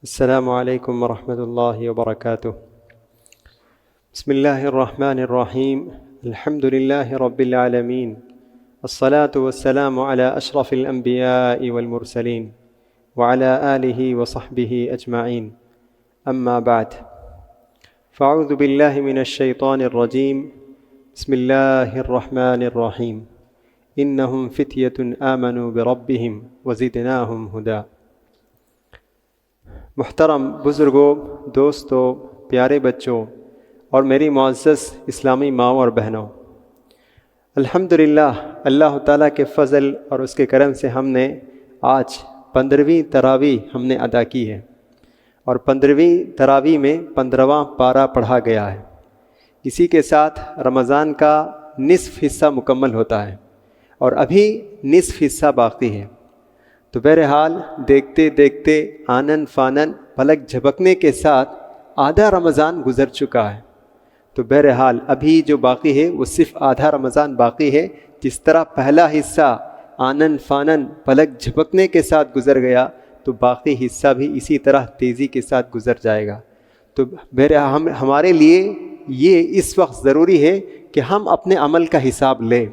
السلام علیکم ورحمۃ اللہ وبرکاتہ۔ بسم اللہ الرحمن الرحیم، الحمد للہ رب العالمین، الصلاة والسلام علی اشرف الانبیاء والمرسلین وعلی آلہ وصحبہ اجمعین، اما بعد، فاعوذ باللہ من الشیطان الرجیم، بسم اللہ الرحمن الرحیم، انہم فتیۃ آمنوا بربہم وزدناہم ہدی۔ محترم بزرگوں، دوستوں، پیارے بچوں اور میری معزز اسلامی ماؤں اور بہنوں، الحمدللہ اللہ تعالیٰ کے فضل اور اس کے کرم سے ہم نے آج 15ویں تراویح ہم نے ادا کی ہے، اور 15ویں تراویح میں 15واں پارہ پڑھا گیا ہے۔ اسی کے ساتھ رمضان کا نصف حصہ مکمل ہوتا ہے اور ابھی نصف حصہ باقی ہے۔ تو بہرحال دیکھتے دیکھتے آنن فانن پلک جھپکنے کے ساتھ آدھا رمضان گزر چکا ہے۔ تو بہرحال ابھی جو باقی ہے وہ صرف آدھا رمضان باقی ہے۔ جس طرح پہلا حصہ آنن فانن پلک جھپکنے کے ساتھ گزر گیا تو باقی حصہ بھی اسی طرح تیزی کے ساتھ گزر جائے گا۔ تو بہرحال ہمارے لیے یہ اس وقت ضروری ہے کہ ہم اپنے عمل کا حساب لیں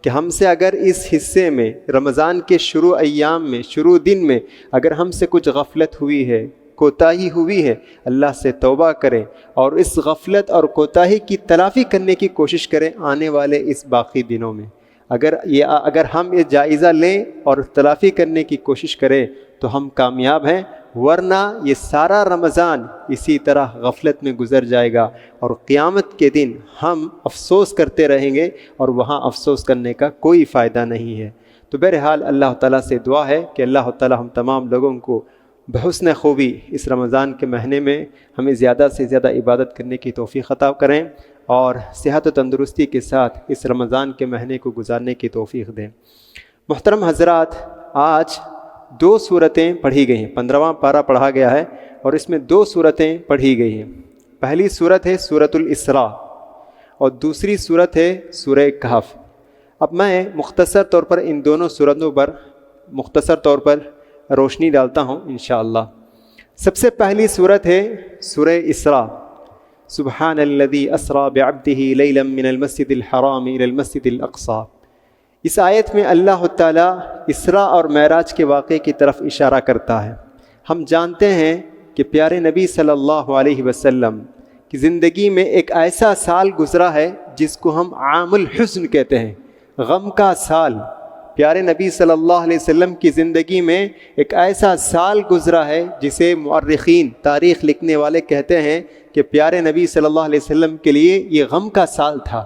کہ ہم سے اگر اس حصے میں رمضان کے شروع ایام میں، شروع دن میں اگر ہم سے کچھ غفلت ہوئی ہے، کوتاہی ہوئی ہے، اللہ سے توبہ کریں اور اس غفلت اور کوتاہی کی تلافی کرنے کی کوشش کریں آنے والے اس باقی دنوں میں۔ اگر ہم یہ جائزہ لیں اور تلافی کرنے کی کوشش کریں تو ہم کامیاب ہیں، ورنہ یہ سارا رمضان اسی طرح غفلت میں گزر جائے گا اور قیامت کے دن ہم افسوس کرتے رہیں گے اور وہاں افسوس کرنے کا کوئی فائدہ نہیں ہے۔ تو بہرحال اللہ تعالیٰ سے دعا ہے کہ اللہ تعالیٰ ہم تمام لوگوں کو بحسن خوبی اس رمضان کے مہینے میں ہمیں زیادہ سے زیادہ عبادت کرنے کی توفیق عطا کریں اور صحت و تندرستی کے ساتھ اس رمضان کے مہینے کو گزارنے کی توفیق دیں۔ محترم حضرات، آج 2 سورتیں پڑھی گئی ہیں، 15واں پارہ پڑھا گیا ہے اور اس میں 2 سورتیں پڑھی گئی ہیں۔ پہلی سورت ہے سورۃ الاسراء اور دوسری سورت ہے سورہ کہف۔ اب میں مختصر طور پر ان دونوں سورتوں پر مختصر طور پر روشنی ڈالتا ہوں انشاءاللہ۔ سب سے پہلی سورت ہے سورہ اسراء۔ سبحان الذی اسریٰ بعبدہ لیلا من المسجد الحرام الی المسجد الاقصی۔ اس آیت میں اللہ تعالیٰ اسراء اور معراج کے واقعے کی طرف اشارہ کرتا ہے۔ ہم جانتے ہیں کہ پیارے نبی صلی اللہ علیہ وسلم کی زندگی میں ایک ایسا سال گزرا ہے جس کو ہم عام الحزن کہتے ہیں، غم کا سال۔ پیارے نبی صلی اللہ علیہ وسلم کی زندگی میں ایک ایسا سال گزرا ہے جسے مورخین، تاریخ لکھنے والے کہتے ہیں کہ پیارے نبی صلی اللہ علیہ وسلم کے لیے یہ غم کا سال تھا۔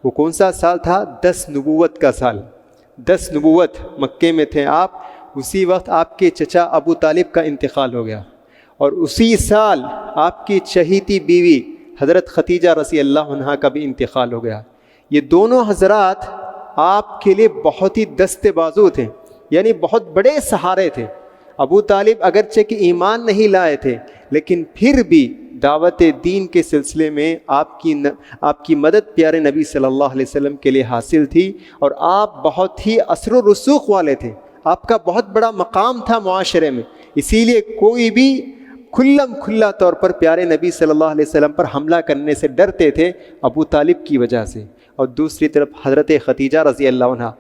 وہ کون سا سال تھا؟ 10 نبوت کا سال۔ 10 نبوت مکے میں تھے آپ، اسی وقت آپ کے چچا ابو طالب کا انتقال ہو گیا اور اسی سال آپ کی چہیتی بیوی حضرت ختیجہ رضی اللہ عنہا کا بھی انتقال ہو گیا۔ یہ دونوں حضرات آپ کے لیے بہت ہی دستے بازو تھے، یعنی بہت بڑے سہارے تھے۔ ابو طالب اگرچہ کہ ایمان نہیں لائے تھے لیکن پھر بھی دعوت دین کے سلسلے میں آپ کی مدد پیارے نبی صلی اللہ علیہ وسلم کے لیے حاصل تھی اور آپ بہت ہی اثر و رسوخ والے تھے، آپ کا بہت بڑا مقام تھا معاشرے میں، اسی لیے کوئی بھی کھلا طور پر پیارے نبی صلی اللہ علیہ وسلم پر حملہ کرنے سے ڈرتے تھے ابو طالب کی وجہ سے۔ اور دوسری طرف حضرت ختیجہ رضی اللہ عنہ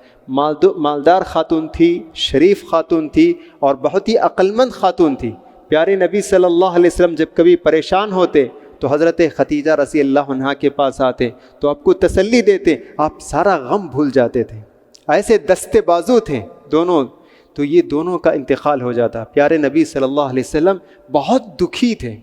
مالدار خاتون تھی، شریف خاتون تھی اور بہت ہی عقلمند خاتون تھی۔ پیارے نبی صلی اللہ علیہ وسلم جب کبھی پریشان ہوتے تو حضرت ختیجہ رضی اللہ عنہ کے پاس آتے تو آپ کو تسلی دیتے، آپ سارا غم بھول جاتے تھے۔ ایسے دستے بازو تھے دونوں۔ تو یہ دونوں کا انتقال ہو جاتا۔ پیارے نبی صلی اللہ علیہ وسلم بہت دکھی تھے،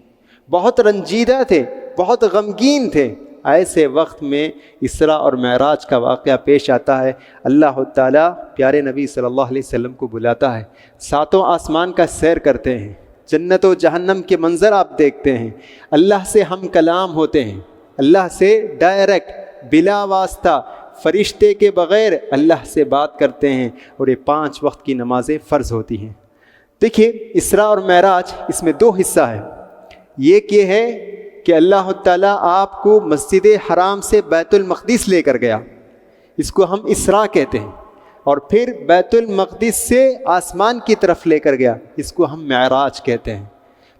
بہت رنجیدہ تھے، بہت غمگین تھے۔ ایسے وقت میں اسراء اور معراج کا واقعہ پیش آتا ہے۔ اللہ تعالیٰ پیارے نبی صلی اللہ علیہ وسلم کو بلاتا ہے، 7 آسمان کا سیر کرتے ہیں، جنت و جہنم کے منظر آپ دیکھتے ہیں، اللہ سے ہم کلام ہوتے ہیں، اللہ سے ڈائریکٹ بلا واسطہ فرشتے کے بغیر اللہ سے بات کرتے ہیں، اور یہ 5 وقت کی نمازیں فرض ہوتی ہیں۔ دیکھیے اسراء اور معراج اس میں 2 حصہ ہے۔ ایک یہ ہے کہ اللہ تعالیٰ آپ کو مسجد حرام سے بیت المقدس لے کر گیا، اس کو ہم اسراء کہتے ہیں، اور پھر بیت المقدس سے آسمان کی طرف لے کر گیا، اس کو ہم معراج کہتے ہیں۔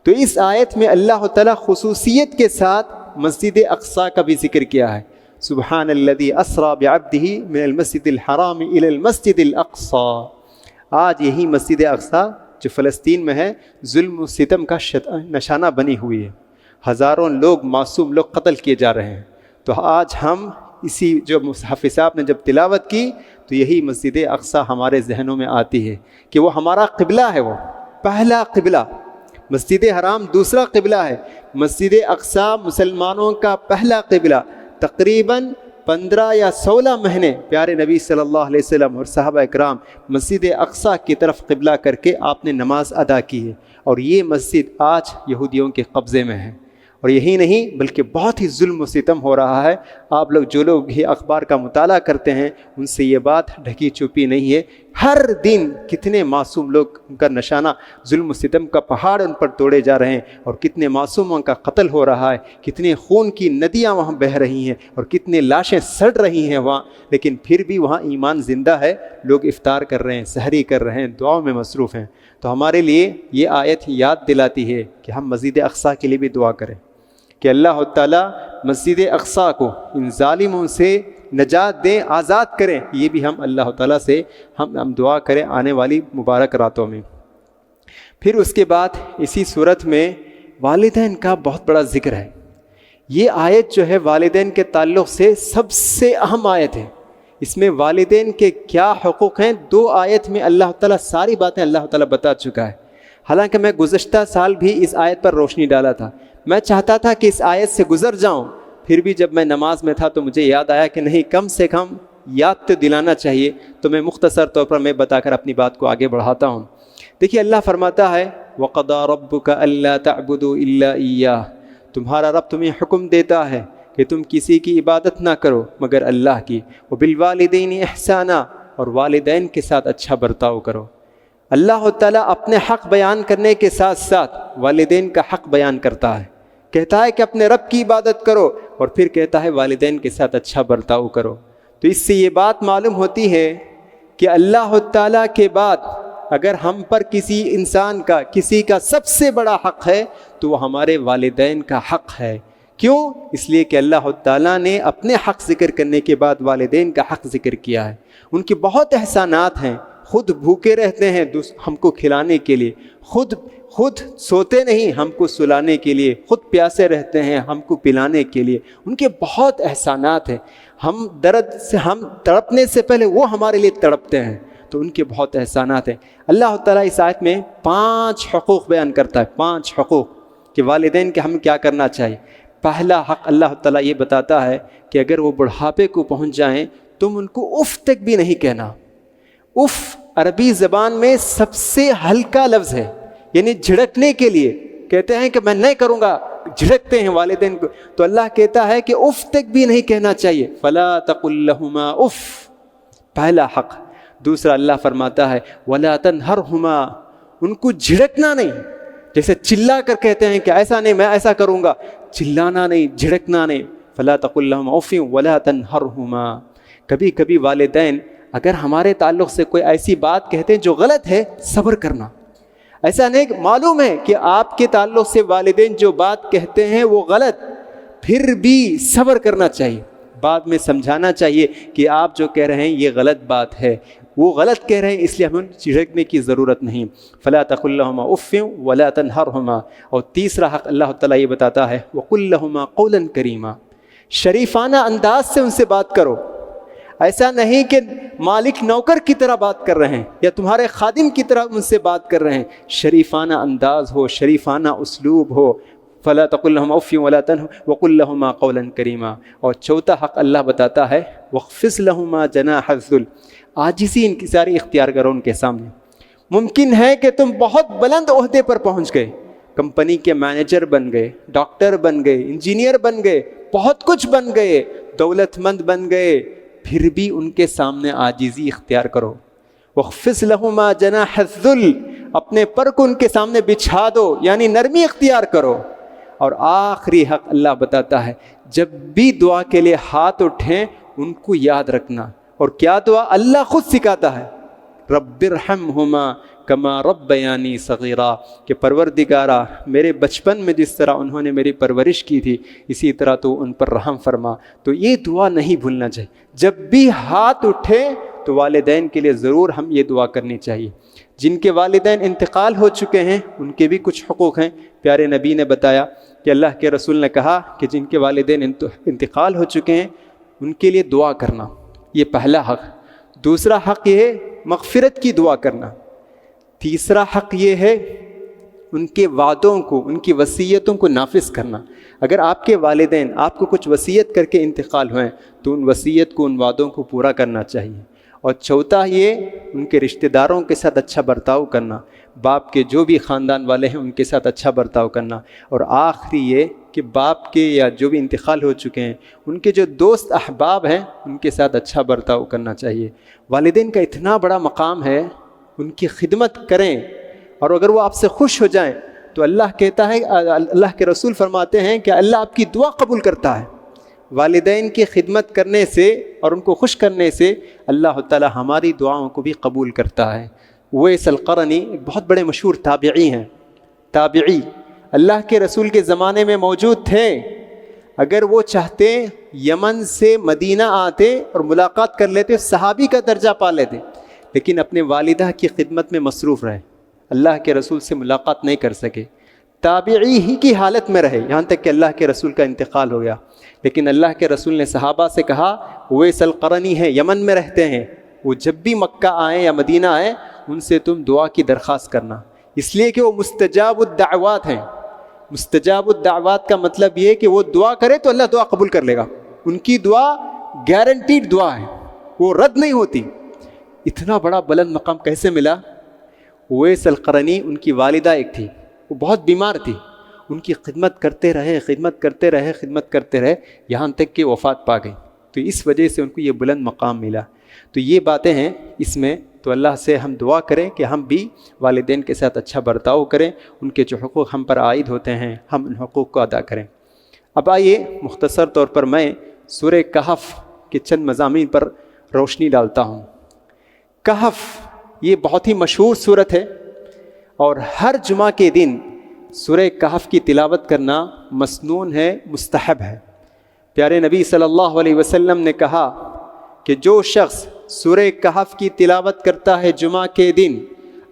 تو اس آیت میں اللہ تعالیٰ خصوصیت کے ساتھ مسجد اقصیٰ کا بھی ذکر کیا ہے۔ سبحان الذی اسریٰ بعبدہ من المسجد الحرام الی المسجد الاقصیٰ۔ آج یہی مسجد اقصیٰ جو فلسطین میں ہے ظلم و ستم کا نشانہ بنی ہوئی ہے، ہزاروں لوگ، معصوم لوگ قتل کیے جا رہے ہیں۔ تو آج ہم اسی جو حافظ صاحب نے جب تلاوت کی تو یہی مسجد اقصیٰ ہمارے ذہنوں میں آتی ہے کہ وہ ہمارا قبلہ ہے، وہ پہلا قبلہ۔ مسجد حرام دوسرا قبلہ ہے، مسجد اقصیٰ مسلمانوں کا پہلا قبلہ۔ تقریباً 15 یا 16 مہینے پیارے نبی صلی اللہ علیہ وسلم اور صحابہ اکرام مسجد اقصیٰ کی طرف قبلہ کر کے آپ نے نماز ادا کی ہے، اور یہ مسجد آج یہودیوں کے قبضے میں ہے۔ اور یہی نہیں بلکہ بہت ہی ظلم و ستم ہو رہا ہے۔ آپ لوگ جو لوگ یہ اخبار کا مطالعہ کرتے ہیں ان سے یہ بات ڈھکی چھپی نہیں ہے، ہر دن کتنے معصوم لوگ کا نشانہ ظلم و ستم کا پہاڑ ان پر توڑے جا رہے ہیں، اور کتنے معصوموں کا قتل ہو رہا ہے، کتنے خون کی ندیاں وہاں بہہ رہی ہیں، اور کتنے لاشیں سڑ رہی ہیں وہاں، لیکن پھر بھی وہاں ایمان زندہ ہے، لوگ افطار کر رہے ہیں، سحری کر رہے ہیں، دعاؤں میں مصروف ہیں۔ تو ہمارے لیے یہ آیت یاد دلاتی ہے کہ ہم مسجد اقصیٰ کے لیے بھی دعا کریں کہ اللہ تعالیٰ مسجد اقصیٰ کو ان ظالموں سے نجات دیں، آزاد کریں۔ یہ بھی ہم اللہ تعالیٰ سے ہم دعا کریں آنے والی مبارک راتوں میں۔ پھر اس کے بعد اسی صورت میں والدین کا بہت بڑا ذکر ہے۔ یہ آیت جو ہے والدین کے تعلق سے سب سے اہم آیت ہے۔ اس میں والدین کے کیا حقوق ہیں، 2 آیت میں اللہ تعالیٰ ساری باتیں اللہ تعالیٰ بتا چکا ہے۔ حالانکہ میں گزشتہ سال بھی اس آیت پر روشنی ڈالا تھا، میں چاہتا تھا کہ اس آیت سے گزر جاؤں، پھر بھی جب میں نماز میں تھا تو مجھے یاد آیا کہ نہیں، کم سے کم یاد تو دلانا چاہیے، تو میں مختصر طور پر میں بتا کر اپنی بات کو آگے بڑھاتا ہوں۔ دیکھیے اللہ فرماتا ہے وَقَضَىٰ رَبُّكَ أَلَّا تَعْبُدُوا إِلَّا إِيَّاهُ، تمہارا رب تمہیں حکم دیتا ہے کہ تم کسی کی عبادت نہ کرو مگر اللہ کی، وَبِالْوَالِدَيْنِ إِحْسَانًا، اور والدین کے ساتھ اچھا برتاؤ کرو۔ اللہ تعالیٰ اپنے حق بیان کرنے کے ساتھ ساتھ والدین کا حق بیان کرتا ہے، کہتا ہے کہ اپنے رب کی عبادت کرو، اور پھر کہتا ہے والدین کے ساتھ اچھا برتاؤ کرو۔ تو اس سے یہ بات معلوم ہوتی ہے کہ اللہ تعالیٰ کے بعد اگر ہم پر کسی انسان کا، کسی کا سب سے بڑا حق ہے تو وہ ہمارے والدین کا حق ہے۔ کیوں؟ اس لیے کہ اللہ تعالیٰ نے اپنے حق ذکر کرنے کے بعد والدین کا حق ذکر کیا ہے۔ ان کے بہت احسانات ہیں، خود بھوکے رہتے ہیں ہم کو کھلانے کے لیے، خود سوتے نہیں ہم کو سلانے کے لیے، خود پیاسے رہتے ہیں ہم کو پلانے کے لیے، ان کے بہت احسانات ہیں۔ ہم تڑپنے سے پہلے وہ ہمارے لیے تڑپتے ہیں، تو ان کے بہت احسانات ہیں۔ اللہ تعالیٰ اس آیت میں 5 حقوق بیان کرتا ہے، 5 حقوق کہ والدین کے ہم کیا کرنا چاہیے۔ پہلا حق اللہ تعالیٰ یہ بتاتا ہے کہ اگر وہ بڑھاپے کو پہنچ جائیں تم ان کو اف تک بھی نہیں کہنا۔ اف عربی زبان میں سب سے ہلکا لفظ ہے، یعنی جھڑکنے کے لیے کہتے ہیں کہ میں نہیں کروں گا، جھڑکتے ہیں والدین کو، تو اللہ کہتا ہے کہ اف تک بھی نہیں کہنا چاہیے، فلا تقل لہما اف، پہلا حق۔ دوسرا اللہ فرماتا ہے ولا تنہرہما، ان کو جھڑکنا نہیں، جیسے چلا کر کہتے ہیں کہ ایسا نہیں میں ایسا کروں گا، چلانا نہیں، جھڑکنا نہیں، فلا تقل لہما اف ولا تنہرہما۔ کبھی کبھی والدین اگر ہمارے تعلق سے کوئی ایسی بات کہتے ہیں جو غلط ہے، صبر کرنا۔ ایسا نہیں، معلوم ہے کہ آپ کے تعلق سے والدین جو بات کہتے ہیں وہ غلط، پھر بھی صبر کرنا چاہیے، بعد میں سمجھانا چاہیے کہ آپ جو کہہ رہے ہیں یہ غلط بات ہے، وہ غلط کہہ رہے ہیں اس لیے ہمیں جھڑکنے کی ضرورت نہیں۔ فلا تقل لهما اف ولا تنهرهما۔ اور تیسرا حق اللہ تعالیٰ یہ بتاتا ہے وقل لهما قولا کریما، شریفانہ انداز سے ان سے بات کرو۔ ایسا نہیں کہ مالک نوکر کی طرح بات کر رہے ہیں یا تمہارے خادم کی طرح ان سے بات کر رہے ہیں، شریفانہ انداز ہو، شریفانہ اسلوب ہو۔ فلا تقل لهما اف ولا تنهر وقل لهما قولا کریما۔ اور چوتھا حق اللہ بتاتا ہے واخفض لهما جناح الذل، عاجزی انکساری اختیار کرو ان کے سامنے۔ ممکن ہے کہ تم بہت بلند عہدے پر پہنچ گئے، کمپنی کے مینیجر بن گئے، ڈاکٹر بن گئے، انجینئر بن گئے، بہت کچھ بن گئے، دولت مند بن گئے، پھر بھی ان کے سامنے عاجزی اختیار کرو۔ واخفض لهما جناح الذل، اپنے پر کو ان کے سامنے بچھا دو، یعنی نرمی اختیار کرو۔ اور آخری حق اللہ بتاتا ہے جب بھی دعا کے لیے ہاتھ اٹھیں ان کو یاد رکھنا، اور کیا دعا اللہ خود سکھاتا ہے، رب ارحمہما کما ربیانی صغیرا، کہ پروردگارا میرے بچپن میں جس طرح انہوں نے میری پرورش کی تھی اسی طرح تو ان پر رحم فرما۔ تو یہ دعا نہیں بھولنا چاہیے، جب بھی ہاتھ اٹھے تو والدین کے لیے ضرور ہم یہ دعا کرنی چاہیے۔ جن کے والدین انتقال ہو چکے ہیں ان کے بھی کچھ حقوق ہیں، پیارے نبی نے بتایا کہ اللہ کے رسول نے کہا کہ جن کے والدین انتقال ہو چکے ہیں ان کے لیے دعا کرنا، یہ پہلا حق۔ دوسرا حق یہ ہے مغفرت کی دعا کرنا۔ تیسرا حق یہ ہے ان کے وعدوں کو، ان کی وصیتوں کو نافذ کرنا۔ اگر آپ کے والدین آپ کو کچھ وصیت کر کے انتقال ہوئیں تو ان وصیت کو، ان وعدوں کو پورا کرنا چاہیے۔ اور چوتھا یہ ان کے رشتہ داروں کے ساتھ اچھا برتاؤ کرنا، باپ کے جو بھی خاندان والے ہیں ان کے ساتھ اچھا برتاؤ کرنا۔ اور آخری یہ کہ باپ کے یا جو بھی انتقال ہو چکے ہیں ان کے جو دوست احباب ہیں ان کے ساتھ اچھا برتاؤ کرنا چاہیے۔ والدین کا اتنا بڑا مقام ہے، ان کی خدمت کریں، اور اگر وہ آپ سے خوش ہو جائیں تو اللہ کہتا ہے، اللہ کے رسول فرماتے ہیں کہ اللہ آپ کی دعا قبول کرتا ہے۔ والدین کی خدمت کرنے سے اور ان کو خوش کرنے سے اللہ تعالی ہماری دعاؤں کو بھی قبول کرتا ہے۔ اویس القرنی ایک بہت بڑے مشہور تابعی ہیں، تابعی اللہ کے رسول کے زمانے میں موجود تھے۔ اگر وہ چاہتے یمن سے مدینہ آتے اور ملاقات کر لیتے، صحابی کا درجہ پا لیتے، لیکن اپنے والدہ کی خدمت میں مصروف رہے، اللہ کے رسول سے ملاقات نہیں کر سکے، تابعی ہی کی حالت میں رہے یہاں تک کہ اللہ کے رسول کا انتقال ہو گیا۔ لیکن اللہ کے رسول نے صحابہ سے کہا، اویس القرنی ہے، یمن میں رہتے ہیں، وہ جب بھی مکہ آئیں یا مدینہ آئیں ان سے تم دعا کی درخواست کرنا، اس لیے کہ وہ مستجاب الدعوات ہیں۔ مستجاب الدعوات کا مطلب یہ کہ وہ دعا کرے تو اللہ دعا قبول کر لے گا، ان کی دعا گارنٹیڈ دعا ہے، وہ رد نہیں ہوتی۔ اتنا بڑا بلند مقام کیسے ملا؟ اویس القرنی ان کی والدہ ایک تھی، وہ بہت بیمار تھی، ان کی خدمت کرتے رہے یہاں تک کہ وفات پا گئی، تو اس وجہ سے ان کو یہ بلند مقام ملا۔ تو یہ باتیں ہیں اس میں، تو اللہ سے ہم دعا کریں کہ ہم بھی والدین کے ساتھ اچھا برتاؤ کریں، ان کے جو حقوق ہم پر عائد ہوتے ہیں ہم ان حقوق کو ادا کریں۔ اب آئیے مختصر طور پر میں سورہ کہف کے چند مضامین پر روشنی ڈالتا ہوں۔ کہف یہ بہت ہی مشہور سورت ہے، اور ہر جمعہ کے دن سورہ کہف کی تلاوت کرنا مسنون ہے، مستحب ہے۔ پیارے نبی صلی اللہ علیہ وسلم نے کہا کہ جو شخص سورہ کہف کی تلاوت کرتا ہے جمعہ کے دن،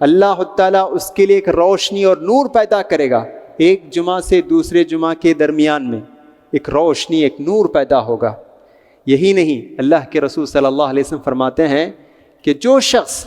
اللہ تعالیٰ اس کے لیے ایک روشنی اور نور پیدا کرے گا۔ ایک جمعہ سے دوسرے جمعہ کے درمیان میں ایک روشنی، ایک نور پیدا ہوگا۔ یہی نہیں، اللہ کے رسول صلی اللہ علیہ وسلم فرماتے ہیں کہ جو شخص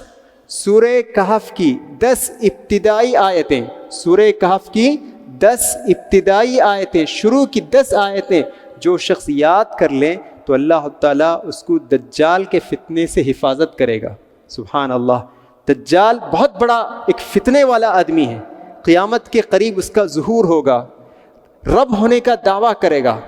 سورہ کہف کی 10 ابتدائی آیتیں، سورہ کہف کی 10 ابتدائی آیتیں، شروع کی 10 آیتیں جو شخص یاد کر لیں تو اللہ تعالیٰ اس کو دجال کے فتنے سے حفاظت کرے گا۔ سبحان اللہ، دجال بہت بڑا ایک فتنے والا آدمی ہے، قیامت کے قریب اس کا ظہور ہوگا، رب ہونے کا دعویٰ کرے گا،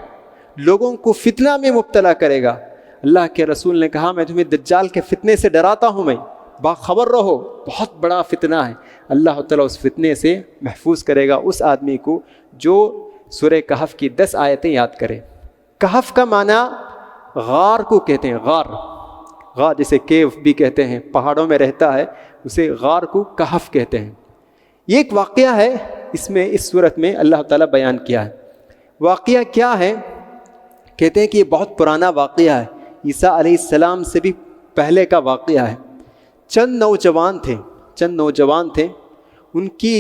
لوگوں کو فتنہ میں مبتلا کرے گا۔ اللہ کے رسول نے کہا میں تمہیں دجال کے فتنے سے ڈراتا ہوں، میں باخبر رہو، بہت بڑا فتنہ ہے۔ اللہ تعالیٰ اس فتنے سے محفوظ کرے گا اس آدمی کو جو سورہ کہف کی 10 آیتیں یاد کرے۔ کہف کا معنی غار کو کہتے ہیں، غار جسے کیو بھی کہتے ہیں، پہاڑوں میں رہتا ہے، اسے غار کو کہف کہتے ہیں۔ یہ ایک واقعہ ہے، اس صورت میں اللہ تعالیٰ بیان کیا ہے۔ واقعہ کیا ہے؟ کہتے ہیں کہ یہ بہت پرانا واقعہ ہے، عیسیٰ علیہ السلام سے بھی پہلے کا واقعہ ہے۔ چند نوجوان تھے، ان کی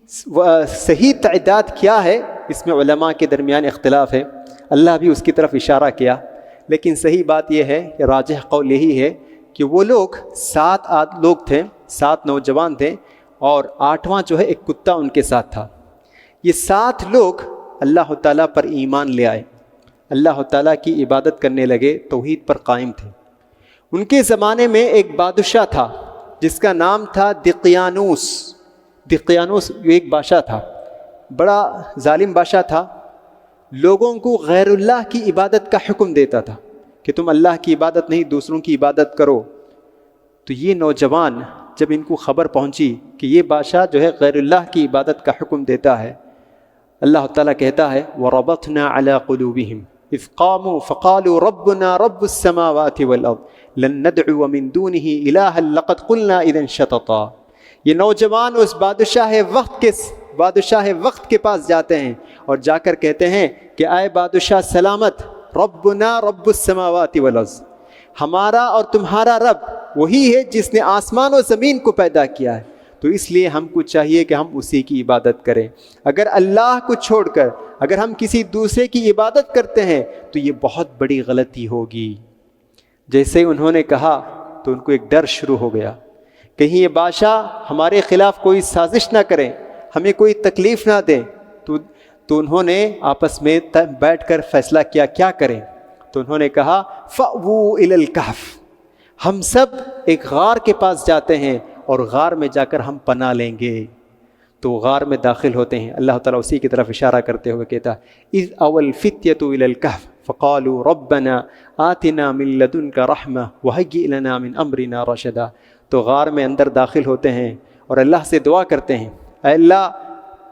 صحیح تعداد کیا ہے اس میں علماء کے درمیان اختلاف ہے، اللہ بھی اس کی طرف اشارہ کیا، لیکن صحیح بات یہ ہے کہ راجح قول یہی ہے کہ وہ لوگ 7 لوگ تھے، 7 نوجوان تھے، اور 8واں جو ہے ایک کتا ان کے ساتھ تھا۔ یہ 7 لوگ اللہ تعالیٰ پر ایمان لے آئے، اللہ تعالیٰ کی عبادت کرنے لگے، توحید پر قائم تھے۔ ان کے زمانے میں ایک بادشاہ تھا جس کا نام تھا دقیانوس ایک بادشاہ تھا، بڑا ظالم بادشاہ تھا، لوگوں کو غیر اللہ کی عبادت کا حکم دیتا تھا کہ تم اللہ کی عبادت نہیں دوسروں کی عبادت کرو۔ تو یہ نوجوان جب ان کو خبر پہنچی کہ یہ بادشاہ جو ہے غیر اللہ کی عبادت کا حکم دیتا ہے، اللہ تعالیٰ کہتا ہے وَرَبَطْنَا عَلَىٰ قُلُوبِهِمْ، اذ قاموا فقالوا ربنا رب السماوات والارض لن ندعو من دونه الها لقد قلنا اذا شططا. یہ نوجوان اس بادشاہ وقت کے پاس جاتے ہیں اور جا کر کہتے ہیں کہ اے بادشاہ سلامت، ربنا رب السماوات والارض، ہمارا اور تمہارا رب وہی ہے جس نے آسمان و زمین کو پیدا کیا ہے، تو اس لیے ہم کو چاہیے کہ ہم اسی کی عبادت کریں. اگر اللہ کو چھوڑ کر اگر ہم کسی دوسرے کی عبادت کرتے ہیں تو یہ بہت بڑی غلطی ہوگی. جیسے انہوں نے کہا تو ان کو ایک ڈر شروع ہو گیا، کہیں یہ بادشاہ ہمارے خلاف کوئی سازش نہ کریں، ہمیں کوئی تکلیف نہ دیں. تو انہوں نے آپس میں بیٹھ کر فیصلہ کیا کیا کریں. تو انہوں نے کہا فَأْوُوا إِلَى الْكَهْفِ، ہم سب ایک غار کے پاس جاتے ہیں اور غار میں جا کر ہم پناہ لیں گے. تو غار میں داخل ہوتے ہیں. اللہ تعالیٰ اسی کی طرف اشارہ کرتے ہوئے کہتا اِذْ أَوَى الْفِتْيَةُ إِلَى الْكَهْفِ فَقَالُوا رَبَّنَا آتِنَا مِن لَدُنْكَ رَحْمَةً وَهَيِّئْ لَنَا مِنْ أَمْرِنَا رَشَدًا. تو غار میں اندر داخل ہوتے ہیں اور اللہ سے دعا کرتے ہیں، اے اللہ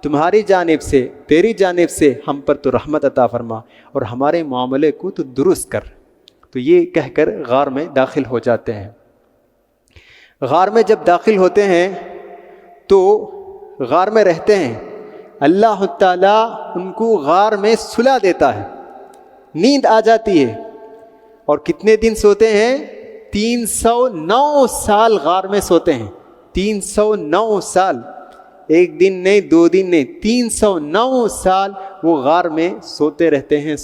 تمہاری جانب سے، تیری جانب سے ہم پر تو رحمت عطا فرما اور ہمارے معاملے کو تو درست کر. تو یہ کہہ کر غار میں داخل ہو جاتے ہیں. غار میں جب داخل ہوتے ہیں تو غار میں رہتے ہیں. اللہ تعالیٰ ان کو غار میں سلا دیتا ہے، نیند آ جاتی ہے. اور کتنے دن سوتے ہیں؟ 309 سال غار میں سوتے ہیں. 309 سال، ایک دن نہیں، 2 دن نہیں، 309 سال وہ غار میں سوتے رہتے ہیں.